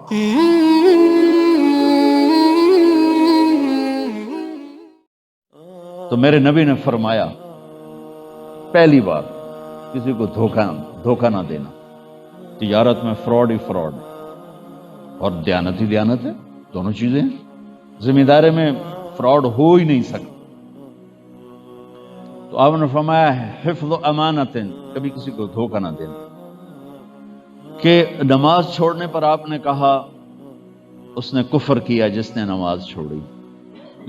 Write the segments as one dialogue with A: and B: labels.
A: تو میرے نبی نے فرمایا پہلی بار کسی کو دھوکہ نہ دینا. تجارت میں فراڈ ہی فراڈ ہے اور دیانت ہی دیانت ہے، دونوں چیزیں ہیں. ذمہ داری میں فراڈ ہو ہی نہیں سکتا. تو آپ نے فرمایا حفظ امانت، کبھی کسی کو دھوکہ نہ دینا. کہ نماز چھوڑنے پر آپ نے کہا اس نے کفر کیا جس نے نماز چھوڑی،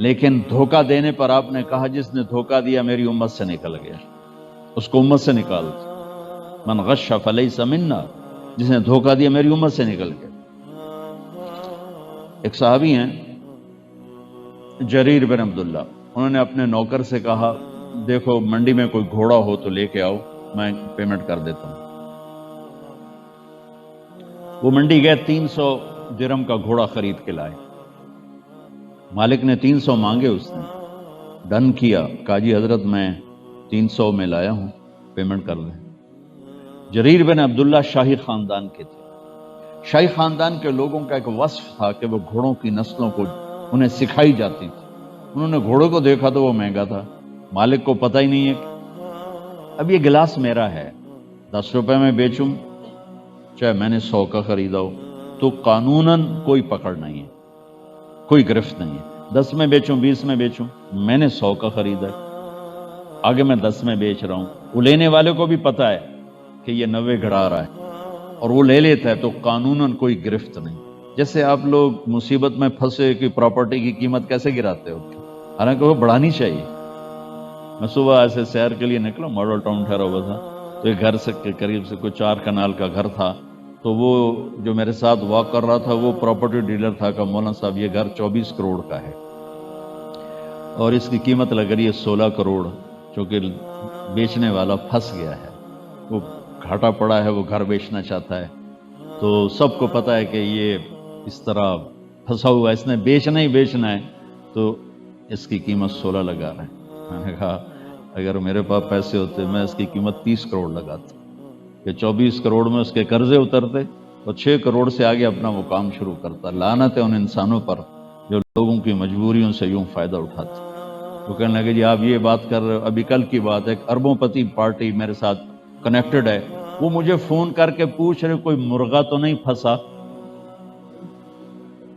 A: لیکن دھوکہ دینے پر آپ نے کہا جس نے دھوکہ دیا میری امت سے نکل گیا، اس کو امت سے نکال دو. من غش فلیس منا، جس نے دھوکہ دیا میری امت سے نکل گیا. ایک صحابی ہیں جریر بن عبداللہ، انہوں نے اپنے نوکر سے کہا دیکھو منڈی میں کوئی گھوڑا ہو تو لے کے آؤ، میں پیمنٹ کر دیتا ہوں. وہ منڈی گئے، 300 درہم کا گھوڑا خرید کے لائے. مالک نے 300 مانگے، اس نے ڈن کیا، کہا جی حضرت میں 300 میں لایا ہوں، پیمنٹ کر دیں. جریر بن عبداللہ شاہی خاندان کے تھے. شاہی خاندان کے لوگوں کا ایک وصف تھا کہ وہ گھوڑوں کی نسلوں کو انہیں سکھائی جاتی تھی. انہوں نے گھوڑوں کو دیکھا تو وہ مہنگا تھا، مالک کو پتہ ہی نہیں ہے کہ اب یہ گلاس میرا ہے، 10 روپے میں بیچوں چاہے میں نے 100 کا خریدا ہو تو قانوناً کوئی پکڑ نہیں ہے، کوئی گرفت نہیں ہے. 10 میں بیچوں 20 میں بیچوں، میں نے 100 کا خریدا ہے، آگے میں 10 میں بیچ رہا ہوں. وہ لینے والے کو بھی پتا ہے کہ یہ 90 گھڑا رہا ہے اور وہ لے لیتا ہے تو قانوناً کوئی گرفت نہیں. جیسے آپ لوگ مصیبت میں پھنسے کہ پراپرٹی کی قیمت کیسے گراتے ہو، حالانکہ وہ بڑھانی چاہیے. میں صبح ایسے سیر کے لیے نکلا، ماڈل ٹاؤن ٹھہرا ہوا تھا، تو ایک گھر سے قریب سے کوئی 4 کنال کا گھر تھا. تو وہ جو میرے ساتھ واک کر رہا تھا وہ پراپرٹی ڈیلر تھا کہ مولانا صاحب یہ گھر 24 کروڑ کا ہے اور اس کی قیمت لگ رہی ہے 16 کروڑ، چونکہ بیچنے والا پھنس گیا ہے، وہ گھاٹا پڑا ہے، وہ گھر بیچنا چاہتا ہے. تو سب کو پتا ہے کہ یہ اس طرح پھنسا ہوا ہے، اس نے بیچنا ہی بیچنا ہے، تو اس کی قیمت 16 لگا رہا ہے. میں نے کہا اگر میرے پاس پیسے ہوتے میں اس کی قیمت 30 کروڑ لگاتا کہ 24 کروڑ میں اس کے قرضے اترتے اور 6 کروڑ سے آگے اپنا وہ کام شروع کرتا. لعنت ہے ان انسانوں پر جو لوگوں کی مجبوریوں سے یوں فائدہ اٹھاتے. وہ کہنے لگے جی آپ یہ بات کر رہے ہو، ابھی کل کی بات ہے، ایک اربوں پتی پارٹی میرے ساتھ کنیکٹڈ ہے، وہ مجھے فون کر کے پوچھ رہے کوئی مرغا تو نہیں پھنسا،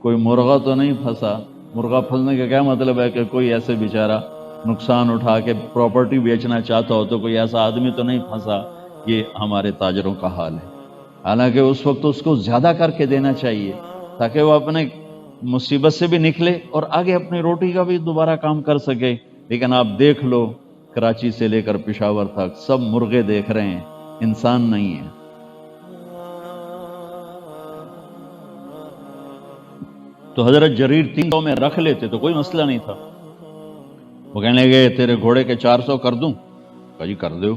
A: کوئی مرغا تو نہیں پھنسا. مرغا پھنسنے کا کیا مطلب ہے کہ کوئی ایسے بیچارہ نقصان اٹھا کے پراپرٹی بیچنا چاہتا ہو تو کوئی ایسا آدمی تو نہیں پھنسا. یہ ہمارے تاجروں کا حال ہے. حالانکہ اس وقت اس کو زیادہ کر کے دینا چاہیے تاکہ وہ اپنے مصیبت سے بھی نکلے اور آگے اپنی روٹی کا بھی دوبارہ کام کر سکے. لیکن آپ دیکھ لو کراچی سے لے کر پشاور تک سب مرغے دیکھ رہے ہیں، انسان نہیں ہے. تو حضرت جریر 300 میں رکھ لیتے تو کوئی مسئلہ نہیں تھا. وہ کہنے لگے تیرے گھوڑے کے 400 کر دوں، کہا جی کر دو.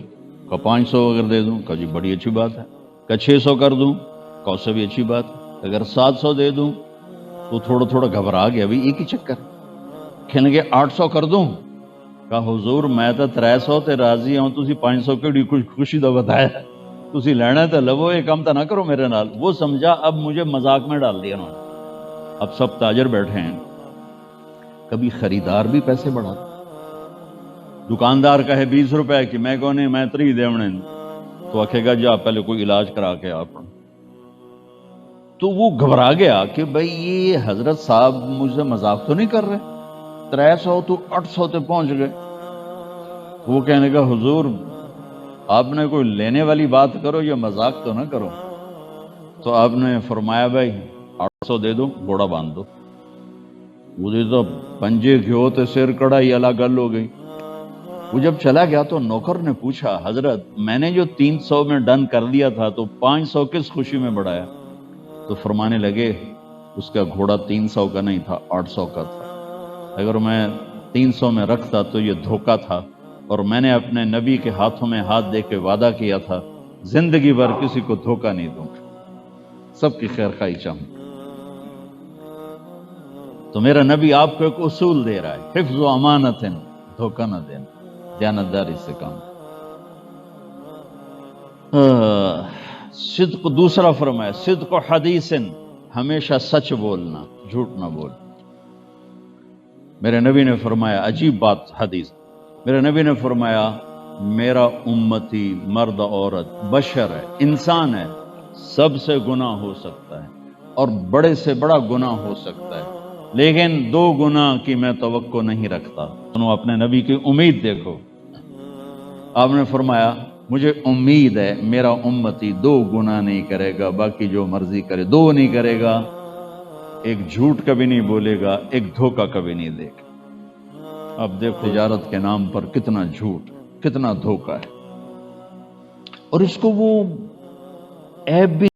A: کہا 500 اگر دے دوں، کہا جی بڑی اچھی بات ہے. کہا 600 کر دوں، کہا اس سے بھی اچھی بات ہے. اگر 700 دے دوں تو تھوڑا تھوڑا گھبرا گیا، ابھی ایک ہی چکر. کہنے لگے 800 کر دوں، کہا حضور میں تو 300 تے راضی ہوں، تسی 500 کیڑی خوشی دا بتایا، تسی لینا تو لو، یہ کام تو نہ کرو میرے نال. وہ سمجھا اب مجھے مذاق میں ڈال دیا انہوں نے. اب سب تاجر بیٹھے ہیں، کبھی خریدار بھی پیسے بڑھاتا، دکاندار کہے 20 روپے کی، میں کہوں نہیں میں 30 دیونے، تو آکھے گا جا پہلے کوئی علاج کرا کے آپ. تو وہ گھبرا گیا کہ بھئی یہ حضرت صاحب مجھ سے مذاق تو نہیں کر رہے، 300 تو 800 تے پہنچ گئے. وہ کہنے کا حضور آپ نے کوئی لینے والی بات کرو یا مذاق تو نہ کرو. تو آپ نے فرمایا بھائی 800 دے دو، گھوڑا باندھ دو. وہ تو پنجے گھیو تے سر کڑائی الگ گل ہو گئی. وہ جب چلا گیا تو نوکر نے پوچھا حضرت میں نے جو 300 میں ڈن کر دیا تھا تو 500 کس خوشی میں بڑھایا؟ تو فرمانے لگے اس کا گھوڑا 300 کا نہیں تھا، 800 کا تھا. اگر میں 300 میں رکھتا تو یہ دھوکہ تھا، اور میں نے اپنے نبی کے ہاتھوں میں ہاتھ دے کے وعدہ کیا تھا زندگی بھر کسی کو دھوکہ نہیں دوں گا، سب کی خیر خواہی چاہوں. تو میرا نبی آپ کو ایک اصول دے رہا ہے، حفظ و امانت، دھوکہ نہ دینا، دیانتداری سے کام. صدق دوسرا فرمایا، صدق و حدیث، ہمیشہ سچ بولنا، جھوٹ نہ بول۔ میرے نبی نے فرمایا، عجیب بات حدیث، میرے نبی نے فرمایا میرا امتی مرد عورت بشر ہے، انسان ہے، سب سے گناہ ہو سکتا ہے اور بڑے سے بڑا گناہ ہو سکتا ہے، لیکن 2 گناہ کی میں توقع نہیں رکھتا۔ سنو اپنے نبی کی امید دیکھو، آپ نے فرمایا مجھے امید ہے میرا امتی 2 گناہ نہیں کرے گا، باقی جو مرضی کرے 2 نہیں کرے گا، ایک جھوٹ کبھی نہیں بولے گا، ایک دھوکہ کبھی نہیں دے گا۔ اب دیکھو تجارت کے نام پر کتنا جھوٹ، کتنا دھوکہ ہے، اور اس کو وہ عیب بھی